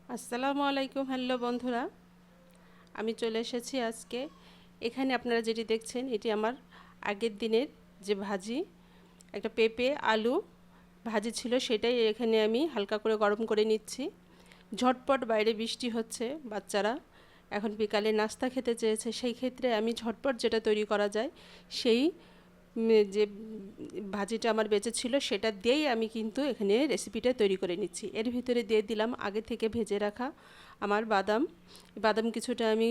আসসালামু আলাইকুম। হ্যালো বন্ধুরা, আমি চলে এসেছি আজকে। এখানে আপনারা যেটি দেখছেন এটি আমার আগের দিনের যে ভাজি, একটা পেঁপে আলু ভাজি ছিল, সেটাই এখানে আমি হালকা করে গরম করে নিচ্ছি। ঝটপট বাইরে বৃষ্টি হচ্ছে, বাচ্চারা এখন বিকালে নাস্তা খেতে চেয়েছে, সেই ক্ষেত্রে আমি ঝটপট যেটা তৈরি করা যায় সেই যে ভাজিটা আমার বেঁচে ছিল সেটা দিয়েই আমি কিন্তু এখানে রেসিপিটা তৈরি করে নিচ্ছি। এর ভিতরে দিয়ে দিলাম আগে থেকে ভেজে রাখা আমার বাদাম। বাদাম কিছুটা আমি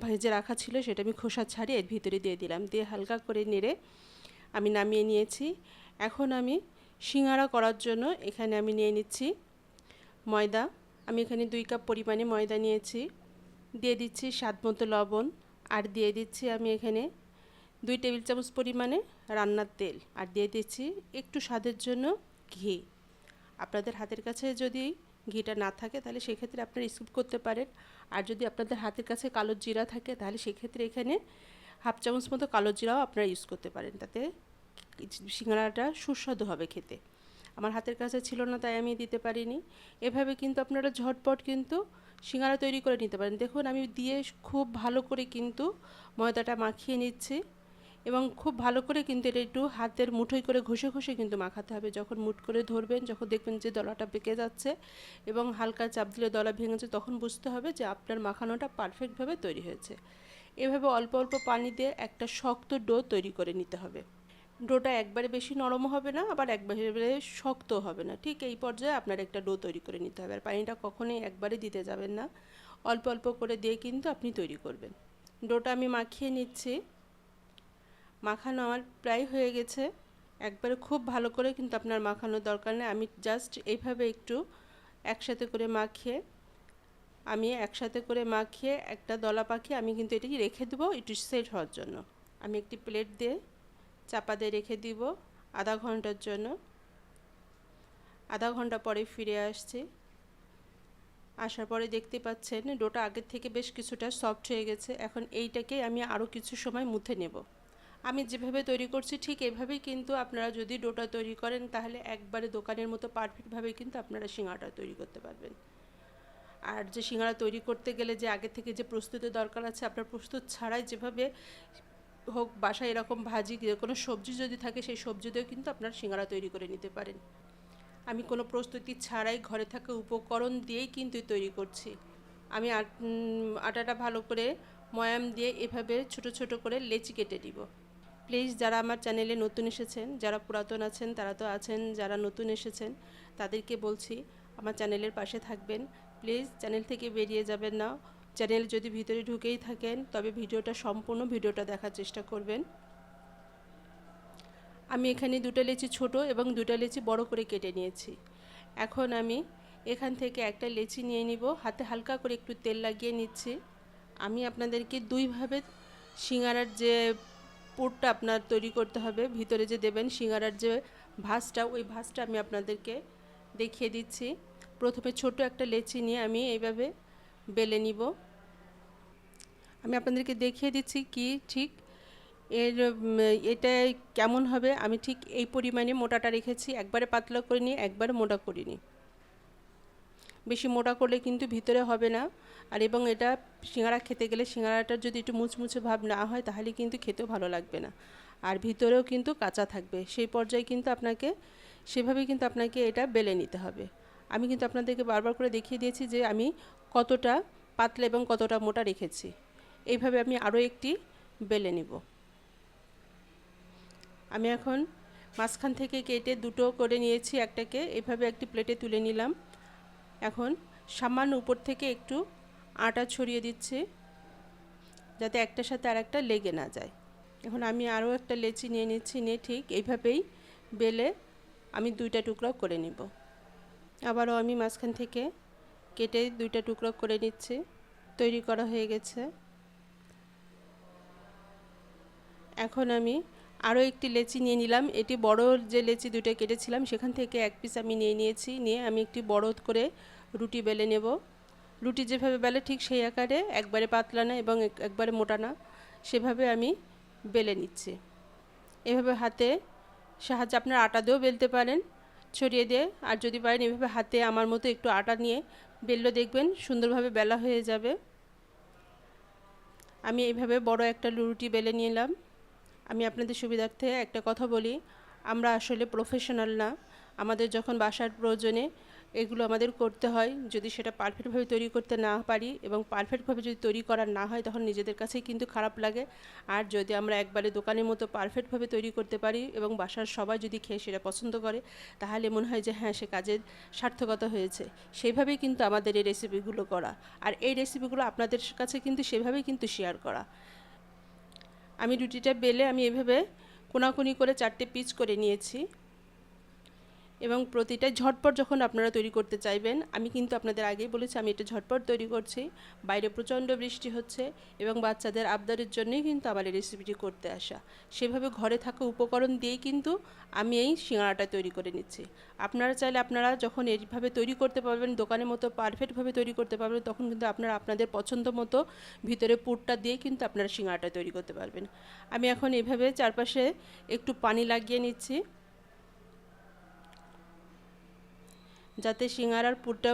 ভেজে রাখা ছিল, সেটা আমি খোসা ছাড়িয়ে এর ভিতরে দিয়ে দিলাম, দিয়ে হালকা করে নেড়ে আমি নামিয়ে নিয়েছি। এখন আমি সিঙ্গারা করার জন্য এখানে আমি নিয়ে নিচ্ছি ময়দা। আমি এখানে 2 কাপ পরিমাণে ময়দা নিয়েছি। দিয়ে দিচ্ছি স্বাদ মতো লবণ, আর দিয়ে দিচ্ছি আমি এখানে 2 টেবিল চামচ পরিমাণে রান্নার তেল, আর দিয়ে দিচ্ছি একটু স্বাদের জন্য ঘি। আপনাদের হাতের কাছে যদি ঘিটা না থাকে তাহলে সেক্ষেত্রে আপনারা স্কিপ করতে পারেন, আর যদি আপনাদের হাতের কাছে কালো জিরা থাকে তাহলে সেক্ষেত্রে এখানে হাফ চামচ মতো কালো জিরাও আপনারা ইউজ করতে পারেন, তাতে সিঙ্গাড়াটা সুস্বাদু হবে খেতে। আমার হাতের কাছে ছিল না তাই আমি দিতে পারিনি। এভাবে কিন্তু আপনারা ঝটপট কিন্তু সিঙ্গাড়া তৈরি করে নিতে পারেন। দেখুন আমি দিয়ে খুব ভালো করে কিন্তু ময়দাটা মাখিয়ে নিচ্ছি, এবং খুব ভালো করে কিন্তু এটা একটু হাতের মুঠোয় করে ঘষে ঘষে কিন্তু মাখাতে হবে। যখন মুঠ করে ধরবেন, যখন দেখবেন যে দলাটা পেকে যাচ্ছে এবং হালকা চাপ দিলে দলা ভেঙেছে, তখন বুঝতে হবে যে আপনার মাখানোটা পারফেক্টভাবে তৈরি হয়েছে। এভাবে অল্প অল্প পানি দিয়ে একটা শক্ত ডো তৈরি করে নিতে হবে। ডোটা একবারে বেশি নরমও হবে না, আবার একবারে শক্তও হবে না, ঠিক এই পর্যায়ে আপনার একটা ডো তৈরি করে নিতে হবে। আর পানিটা কখনোই একবারে দিতে যাবেন না, অল্প অল্প করে দিয়ে কিন্তু আপনি তৈরি করবেন। ডোটা আমি মাখিয়ে নিচ্ছি। মাখানো আমার প্রায় হয়ে গেছে। একবারে খুব ভালো করে কিন্তু আপনার মাখানোর দরকার নেই, আমি জাস্ট এইভাবে একটু একসাথে করে মাখিয়ে একটা দলা পাখিয়ে আমি কিন্তু এটাকে রেখে দেবো একটু সেট হওয়ার জন্য। আমি একটি প্লেট দিয়ে চাপা দিয়ে রেখে দিব আধা ঘন্টার জন্য। আধা ঘন্টা পরে ফিরে আসছি। আসার পরে দেখতে পাচ্ছেন ডোটা আগের থেকে বেশ কিছুটা সফট হয়ে গেছে। এখন এইটাকে আমি আরও কিছু সময় মুথে নেব। আমি যেভাবে তৈরি করছি ঠিক এভাবেই কিন্তু আপনারা যদি ডোটা তৈরি করেন তাহলে একবারে দোকানের মতো পারফেক্টভাবে কিন্তু আপনারা সিঙ্গাড়াটা তৈরি করতে পারবেন। আর যে সিঙ্গাড়া তৈরি করতে গেলে যে আগে থেকে যে প্রস্তুতির দরকার আছে, আপনার প্রস্তুত ছাড়াই যেভাবে হোক বাসায় এরকম ভাজি যে কোনো সবজি যদি থাকে সেই সবজি দিয়েও কিন্তু আপনার সিঙ্গাড়া তৈরি করে নিতে পারেন। আমি কোনো প্রস্তুতি ছাড়াই ঘরে থাকা উপকরণ দিয়েই কিন্তু তৈরি করছি। আমি আটাটা ভালো করে ময়াম দিয়ে এভাবে ছোট ছোট করে লেচি কেটে দিব। প্লিজ যারা আমার চ্যানেলে নতুন এসেছেন, যারা পুরাতন আছেন তারা তো আছেন, যারা নতুন এসেছেন তাদেরকে বলছি আমার চ্যানেলের পাশে থাকবেন। প্লিজ চ্যানেল থেকে বেরিয়ে যাবেন না। চ্যানেল যদি ভিতরে ঢুকেই থাকেন তবে সম্পূর্ণ ভিডিওটা দেখার চেষ্টা করবেন। আমি এখানে 2টা লেচি ছোট এবং 2টা লেচি বড় করে কেটে নিয়েছি। এখন আমি এখান থেকে একটা লেচি নিয়ে নিব, হাতে হালকা করে একটু তেল লাগিয়ে নিচ্ছি। আমি আপনাদেরকে দুইভাবে সিঙ্গারার যে পুরটা আপনার তৈরি করতে হবে, ভিতরে যে দেবেন সিঙ্গারার যে ভাঁজটা, ওই ভাঁজটা আমি আপনাদেরকে দেখিয়ে দিচ্ছি। প্রথমে ছোট একটা লেচি নিয়ে আমি এইভাবে বেলে নিব। আমি আপনাদেরকে দেখিয়ে দিচ্ছি কি ঠিক এটা কেমন হবে। আমি ঠিক এই পরিমাণে মোটাটা রেখেছি, একবারে পাতলা করিনি, একবারে মোটা করিনি। বেশি মোটা করলে কিন্তু ভিতরে হবে না, আর এবং এটা সিঙ্গারা খেতে গেলে সিঙ্গারাটার যদি একটু মুচমুচে ভাব না হয় তাহলে কিন্তু খেতেও ভালো লাগবে না, আর ভিতরেও কিন্তু কাঁচা থাকবে। সেই পর্যায়ে কিন্তু সেভাবেই কিন্তু আপনাকে এটা বেলে নিতে হবে। আমি কিন্তু আপনাদেরকে বারবার করে দেখিয়ে দিয়েছি যে আমি কতটা পাতলা এবং কতটা মোটা রেখেছি। এইভাবে আমি আরও একটি বেলে নেব। আমি এখন মাঝখান থেকে কেটে দুটো করে নিয়েছি, একটাকে এভাবে একটি প্লেটে তুলে নিলাম। এখন সামান্য উপর থেকে একটু আটা ছড়িয়ে দিচ্ছি যাতে একটার সাথে আর একটা লেগে না যায়। এখন আমি আরও একটা লেচি নিয়ে নিচ্ছি, নিয়ে ঠিক এইভাবেই বেলে আমি 2টা টুকরো করে নিব। আবারও আমি মাঝখান থেকে কেটে 2টা টুকরো করে নিচ্ছি। তৈরি করা হয়ে গেছে। এখন আমি আরও একটি লেচি নিয়ে নিলাম। এটি বড় যে লেচি 2টা কেটেছিলাম সেখান থেকে এক পিস আমি নিয়েছি। নিয়ে আমি একটি বড় করে রুটি বেলে নেব। রুটি যেভাবে বেলে ঠিক সেই আকারে, একবারে পাতলা না এবং একবারে মোটা না, সেভাবে আমি বেলে নিচ্ছি। এভাবে হাতে সাহায্যে আপনার আটা দিয়েও বেলতে পারেন, ছড়িয়ে দিয়ে, আর যদি পারেন এভাবে হাতে আমার মতো একটু আটা নিয়ে বেললে দেখবেন সুন্দরভাবে বেলা হয়ে যাবে। আমি এইভাবে বড় একটা রুটি বেলে নিলাম। আমি আপনাদের সুবিধার্থে একটা কথা বলি, আমরা আসলে প্রফেশনাল না। আমাদের যখন বাসার প্রয়োজনে এগুলো আমাদের করতে হয়, যদি সেটা পারফেক্টভাবে তৈরি করতে না পারি এবং পারফেক্টভাবে যদি তৈরি করা না হয় তখন নিজেদের কাছেই কিন্তু খারাপ লাগে। আর যদি আমরা একবারে দোকানের মতো পারফেক্টভাবে তৈরি করতে পারি এবং বাসার সবাই যদি খেয়ে সেটা পছন্দ করে, তাহলে মনে হয় যে হ্যাঁ, সে কাজের সার্থকতা হয়েছে। সেইভাবেই কিন্তু আমাদের এই রেসিপিগুলো করা, আর এই রেসিপিগুলো আপনাদের কাছে কিন্তু সেভাবেই কিন্তু শেয়ার করা। আমি রুটিটা বেলে আমি এভাবে কোনাকুনি করে 4টে পিচ করে নিয়েছি এবং প্রতিটা ঝটপট যখন আপনারা তৈরি করতে চাইবেন, আমি কিন্তু আপনাদের আগেই বলেছি আমি এটা ঝটপট তৈরি করছি। বাইরে প্রচণ্ড বৃষ্টি হচ্ছে এবং বাচ্চাদের আবদারের জন্যই কিন্তু আমার এই রেসিপিটি করতে আসা। সেভাবে ঘরে থাকা উপকরণ দিয়েই কিন্তু আমি এই সিঙ্গাড়াটা তৈরি করে নিচ্ছি। আপনারা চাইলে আপনারা যখন এইভাবে তৈরি করতে পারবেন, দোকানের মতো পারফেক্টভাবে তৈরি করতে পারবেন, তখন কিন্তু আপনারা আপনাদের পছন্দ মতো ভিতরে পুরটা দিয়ে কিন্তু আপনারা সিঙ্গাড়াটা তৈরি করতে পারবেন। আমি এখন এভাবে চারপাশে একটু পানি লাগিয়ে নিচ্ছি, যাতে সিঙ্গারার পুরটা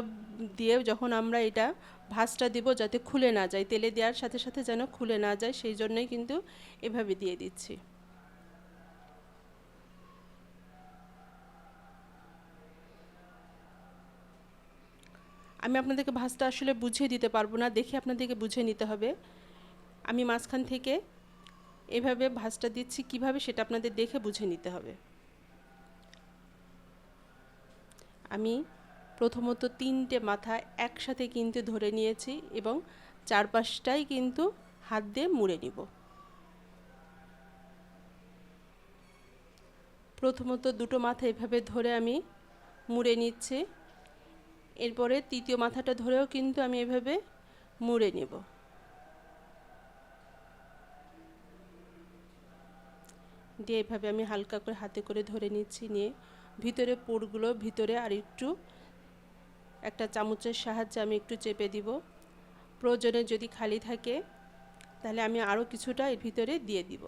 দিয়ে যখন আমরা এটা ভাঁজটা দিব যাতে খুলে না যায়, তেলে দেওয়ার সাথে সাথে যেন খুলে না যায়, সেই জন্যই কিন্তু এভাবে দিয়ে দিচ্ছি। আমি আপনাদেরকে ভাঁজটা আসলে বুঝিয়ে দিতে পারবো না, দেখে আপনাদেরকে বুঝিয়ে নিতে হবে। আমি মাঝখান থেকে এভাবে ভাঁজটা দিচ্ছি, কিভাবে সেটা আপনাদের দেখে বুঝে নিতে হবে। আমি প্রথমত 3টে মাথা একসাথে কিন্তু ধরে নিয়েছি এবং চারপাশটাই কিন্তু হাত দিয়ে মুড়ে নিব। প্রথমত দুটো মাথা এভাবে ধরে আমি মুড়ে নিচ্ছি, এরপরে তৃতীয় মাথাটা ধরেও কিন্তু আমি এভাবে মুড়ে নেব। দিয়ে এভাবে আমি হালকা করে হাতে করে ধরে নিচ্ছি, নিয়ে ভিতরে পুরগুলো ভিতরে আর একটু একটা চামচের সাহায্যে আমি একটু চেপে দিব। প্রয়োজনে যদি খালি থাকে তাহলে আমি আরও কিছুটা এর ভিতরে দিয়ে দিব।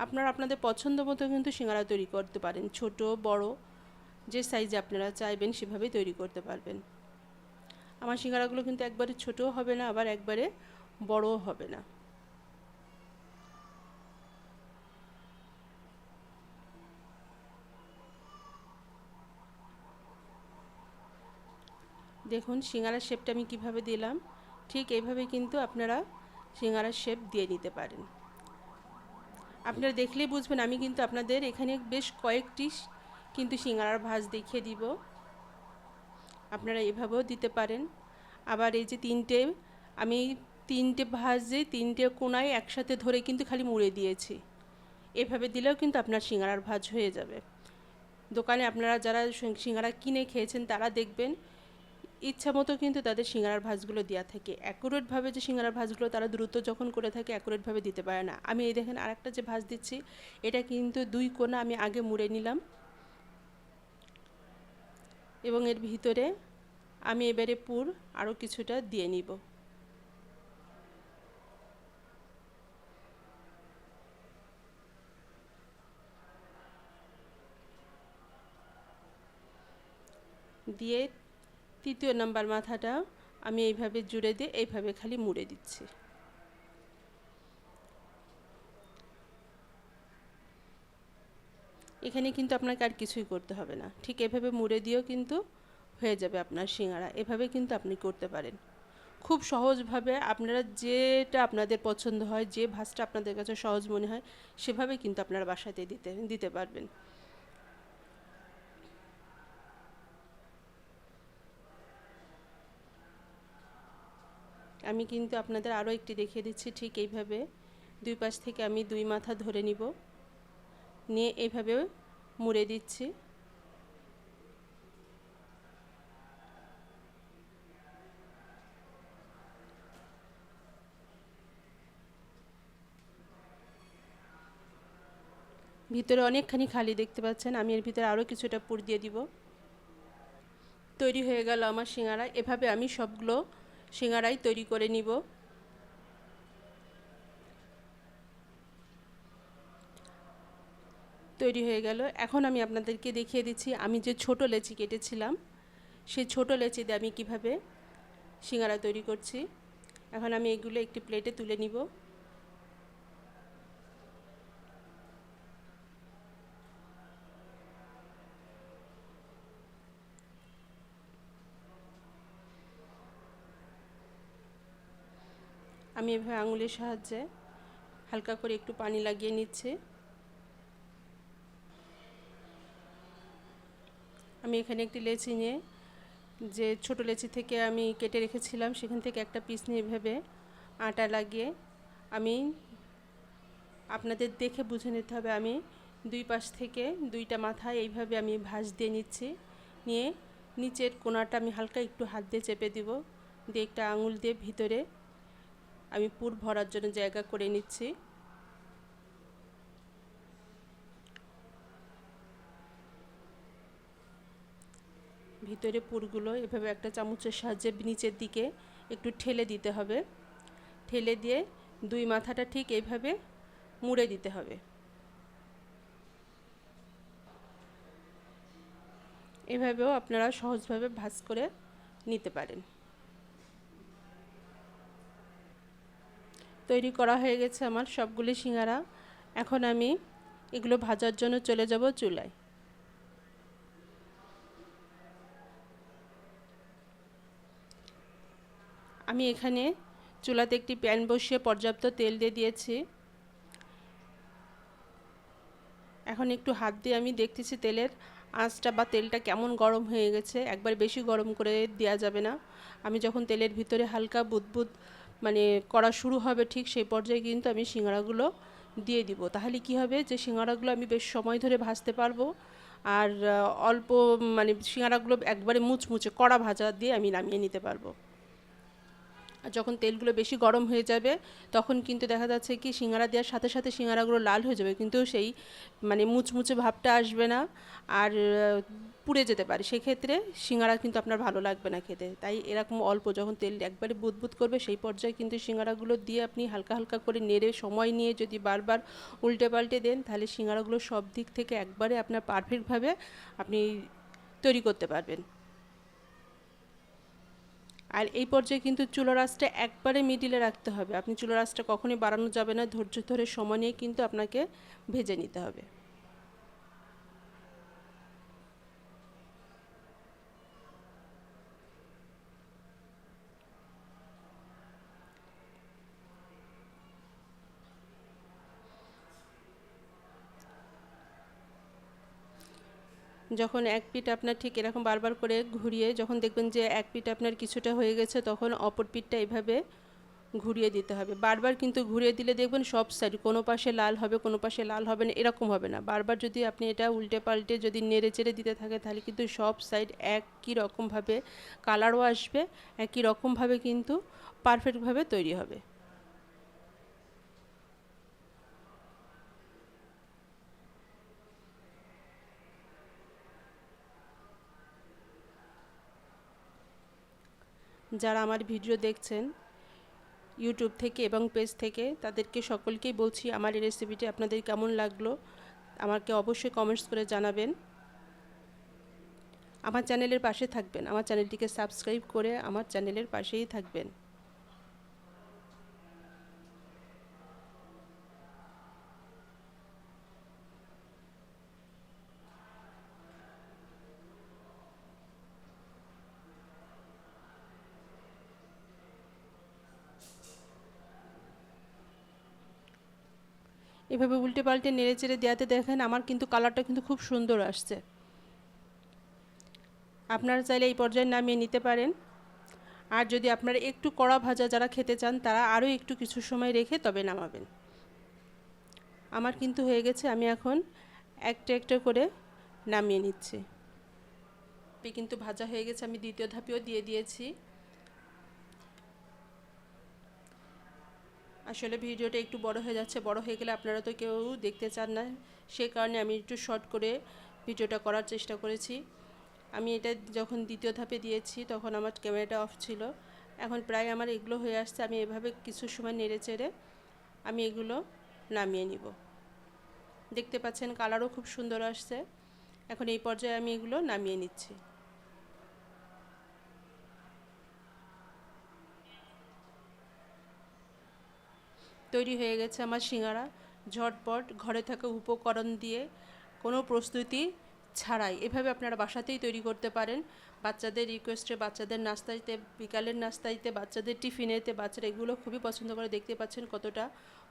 আপনারা আপনাদের পছন্দ মতো কিন্তু সিঙ্গারা তৈরি করতে পারেন, ছোট বড় যে সাইজে আপনারা চাইবেন সেভাবে তৈরি করতে পারবেন। আমার সিঙ্গারাগুলো কিন্তু একবারে ছোটও হবে না, আবার একবারে বড়ও হবে না। দেখুন সিঙ্গারার শেপটা আমি কিভাবে দিলাম, ঠিক এইভাবে কিন্তু আপনারা সিঙ্গারার শেপ দিয়ে নিতে পারেন। আপনারা দেখলেই বুঝবেন আমি কিন্তু আপনাদের এখানে বেশ কয়েকটি কিন্তু সিঙ্গারার ভাঁজ দেখিয়ে দিব। আপনারা এভাবেও দিতে পারেন। আবার এই যে আমি 3টে ভাঁজে 3টে কোণায় একসাথে ধরে কিন্তু খালি মুড়ে দিয়েছি। এভাবে দিলেও কিন্তু আপনার সিঙ্গারার ভাঁজ হয়ে যাবে। দোকানে আপনারা যারা সিঙ্গারা কিনে খেয়েছেন তারা দেখবেন ইচ্ছা মতো কিন্তু তাদের সিঙ্গারার ভাঁজগুলো দেওয়া থাকে। অ্যাকুরেটভাবে যে সিঙ্গারার ভাঁজগুলো তারা দ্রুত যখন করে থাকে অ্যাকুরেটভাবে দিতে পারে না। আমি এই দেখেন আরেকটা যে ভাঁজ দিচ্ছি, এটা কিন্তু 2 কোণা আমি আগে মুড়ে নিলাম এবং এর ভিতরে আমি এবারে পুর আরও কিছুটা দিয়ে নিব। দিয়ে তৃতীয় নাম্বার মাথাটা আমি এইভাবে জুড়ে দিয়ে এইভাবে খালি মুড়ে দিচ্ছি। এখানে কিন্তু আপনাকে আর কিছুই করতে হবে না, ঠিক এভাবে মুড়ে দিয়েও কিন্তু হয়ে যাবে আপনার সিঙ্গারা। এভাবে কিন্তু আপনি করতে পারেন খুব সহজভাবে। আপনারা যেটা আপনাদের পছন্দ হয়, যে ভাঁজটা আপনাদের কাছে সহজ মনে হয় সেভাবে কিন্তু আপনারা বাসাতে দিতে পারবেন। আমি কিন্তু আপনাদের আরও একটি দেখিয়ে দিচ্ছি, ঠিক এইভাবে 2 পাশ থেকে আমি 2 মাথা ধরে নিব, নিয়ে এইভাবে মুড়ে দিচ্ছি। ভিতরে অনেকখানি খালি দেখতে পাচ্ছেন, আমি এর ভিতরে আরও কিছুটা পুর দিয়ে দিব। তৈরি হয়ে গেল আমার সিঙ্গারা। এভাবে আমি সবগুলো সিঙ্গারাই তৈরি করে নিব। তৈরি হয়ে গেল। এখন আমি আপনাদেরকে দেখিয়ে দিচ্ছি আমি যে ছোট লেচি কেটেছিলাম সেই ছোট লেচি দিয়ে আমি কিভাবে সিঙ্গারা তৈরি করছি। এখন আমি এগুলো একটি প্লেটে তুলে নিব। আমি এভাবে আঙুলের সাহায্যে হালকা করে একটু পানি লাগিয়ে নিচ্ছি। আমি এখানে একটি লেচি নিয়ে যে ছোট লেচি থেকে আমি কেটে রেখেছিলাম সেখান থেকে একটা পিস নিয়ে এভাবে আটা লাগিয়ে আমি আপনাদের দেখে বুঝে নিতে হবে, আমি দুই পাশ থেকে দুইটা মাথায় এইভাবে আমি ভাঁজ দিয়ে নিচ্ছি। নিয়ে নিচের কোণাটা আমি হালকা একটু হাত দিয়ে চেপে দিব, দিয়ে একটা আঙুল দিয়ে ভিতরে আমি পুর ভরার জন্য জায়গা করে নিচ্ছি। ভিতরে পুরগুলো এভাবে একটা চামচের সাহায্যে নিচের দিকে একটু ঠেলে দিতে হবে। ঠেলে দিয়ে দুই মাথাটা ঠিক এইভাবে মুড়ে দিতে হবে। এভাবেও আপনারা সহজভাবে ভাঁজ করে নিতে পারেন। তৈরি করা হয়ে গেছে আমার সবগুলি সিঙ্গারা। এখন আমি এগুলো ভাজার জন্য চলে যাব চুলায়। আমি এখানে চুলাতে একটি প্যান বসিয়ে পর্যাপ্ত তেল দিয়ে দিয়েছি। এখন একটু হাত দিয়ে আমি দেখতেছি তেলের আঁচটা বা তেলটা কেমন গরম হয়ে গেছে। একবার বেশি গরম করে দেওয়া যাবে না। আমি যখন তেলের ভিতরে হালকা বুদবুদ মানে করা শুরু হবে ঠিক সেই পর্যায়ে কিন্তু আমি সিঙ্গারাগুলো দিয়ে দিব। তাহলে কি হবে যে সিঙ্গারাগুলো আমি বেশ সময় ধরে ভাজতে পারবো। আর অল্প মানে সিঙ্গারাগুলো একবারে মুচমুচে কড়া ভাজা দিয়ে আমি নামিয়ে নিতে পারবো। আর যখন তেলগুলো বেশি গরম হয়ে যাবে তখন কিন্তু দেখা যাচ্ছে কি সিঙ্গারা দেওয়ার সাথে সাথে সিঙ্গারাগুলো লাল হয়ে যাবে, কিন্তু সেই মানে মুচমুচে ভাবটা আসবে না, আর পুড়ে যেতে পারে। সেক্ষেত্রে সিঙ্গারা কিন্তু আপনার ভালো লাগবে না খেতে। তাই এরকম অল্প যখন তেল একবারে বুদবুদ করবে সেই পর্যায়ে কিন্তু সিঙ্গারাগুলো দিয়ে আপনি হালকা হালকা করে নেড়ে সময় নিয়ে যদি বারবার উল্টে পাল্টে দেন তাহলে সিঙ্গারাগুলো সব দিক থেকে একবারে আপনার পারফেক্টভাবে আপনি তৈরি করতে পারবেন। আর এই পর্যায়ে কিন্তু চুলার আঁচটা একবারে মিডিলে রাখতে হবে। আপনি চুলার আঁচটা কখনোই বাড়ানো যাবে না, ধৈর্য ধরে সময় নিয়ে কিন্তু আপনাকে ভেজে নিতে হবে। যখন এক পিঠ আপনার ঠিক এরকম বারবার করে ঘুরিয়ে যখন দেখবেন যে এক পিঠ আপনার কিছুটা হয়ে গেছে তখন অপর পিঠটা এভাবে ঘুরিয়ে দিতে হবে। বারবার কিন্তু ঘুরিয়ে দিলে দেখবেন সব সাইড কোনো পাশে লাল হবে কোনো পাশে লাল হবে না, এরকম হবে না। বারবার যদি আপনি এটা উল্টে পাল্টে যদি নেড়ে চেড়ে দিতে থাকে তাহলে কিন্তু সব সাইড একই রকমভাবে কালারও আসবে, একই রকমভাবে কিন্তু পারফেক্টভাবে তৈরি হবে। যারা আমার ভিডিও দেখছেন ইউটিউব থেকে এবং পেজ থেকে তাদেরকে সকলকেই বলছি আমার এই রেসিপিটি আপনাদের কেমন লাগলো আমাকে অবশ্যই কমেন্টস করে জানাবেন। আমার চ্যানেলের পাশে থাকবেন, আমার চ্যানেলটিকে সাবস্ক্রাইব করে আমার চ্যানেলের পাশেই থাকবেন। এভাবে উল্টে পাল্টে নেড়ে চেড়ে দেওয়াতে দেখেন আমার কিন্তু কালারটা কিন্তু খুব সুন্দর আসছে। আপনারা চাইলে এই পর্যায়ে নামিয়ে নিতে পারেন। আর যদি আপনারা একটু কড়া ভাজা যারা খেতে চান তারা আরও একটু কিছু সময় রেখে তবে নামাবেন। আমার কিন্তু হয়ে গেছে, আমি এখন একটা একটা করে নামিয়ে নিচ্ছি। কিন্তু ভাজা হয়ে গেছে, আমি দ্বিতীয় ধাপেও দিয়ে দিয়েছি। আসলে ভিডিওটা একটু বড় হয়ে যাচ্ছে, বড় হয়ে গেলে আপনারা তো কেউ দেখতে চান না, সে কারণে আমি একটু শর্ট করে ভিডিওটা করার চেষ্টা করেছি। আমি এটা যখন দ্বিতীয় ধাপে দিয়েছি তখন আমার ক্যামেরাটা অফ ছিল। এখন প্রায় আমার এগুলো হয়ে আসছে, আমি এভাবে কিছু সময় নেড়ে চেড়ে আমি এগুলো নামিয়ে নিব। দেখতে পাচ্ছেন কালারও খুব সুন্দর আসছে। এখন এই পর্যায়ে আমি এগুলো নামিয়ে নিচ্ছি। তৈরি হয়ে গেছে আমার সিঙ্গারা, ঝটপট ঘরে থাকা উপকরণ দিয়ে, কোনো প্রস্তুতি ছাড়াই। এভাবে আপনারা বাসাতেই তৈরি করতে পারেন। বাচ্চাদের রিকোয়েস্টে, বাচ্চাদের নাস্তাইতে, বিকালের নাস্তাইতে, বাচ্চাদের টিফিনেতে বাচ্চারা এগুলো খুবই পছন্দ করে। দেখতে পাচ্ছেন কতটা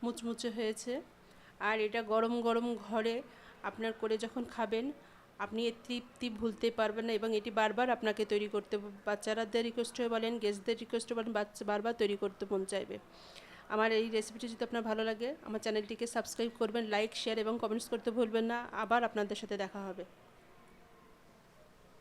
মুচমুচে হয়েছে। আর এটা গরম গরম ঘরে আপনার করে যখন খাবেন, আপনি এর তৃপ্তি ভুলতে পারবেন না, এবং এটি বারবার আপনাকে তৈরি করতে, বাচ্চারাদের রিকোয়েস্টে বলেন, গেস্টদের রিকোয়েস্টে বলেন, বারবার তৈরি করতে মন চাইবে। আমার এই রেসিপিটি যদি আপনার ভালো লাগে, আমার চ্যানেলটিকে সাবস্ক্রাইব করবেন, লাইক, শেয়ার এবং কমেন্টস করতে ভুলবেন না। আবার আপনাদের সাথে দেখা হবে।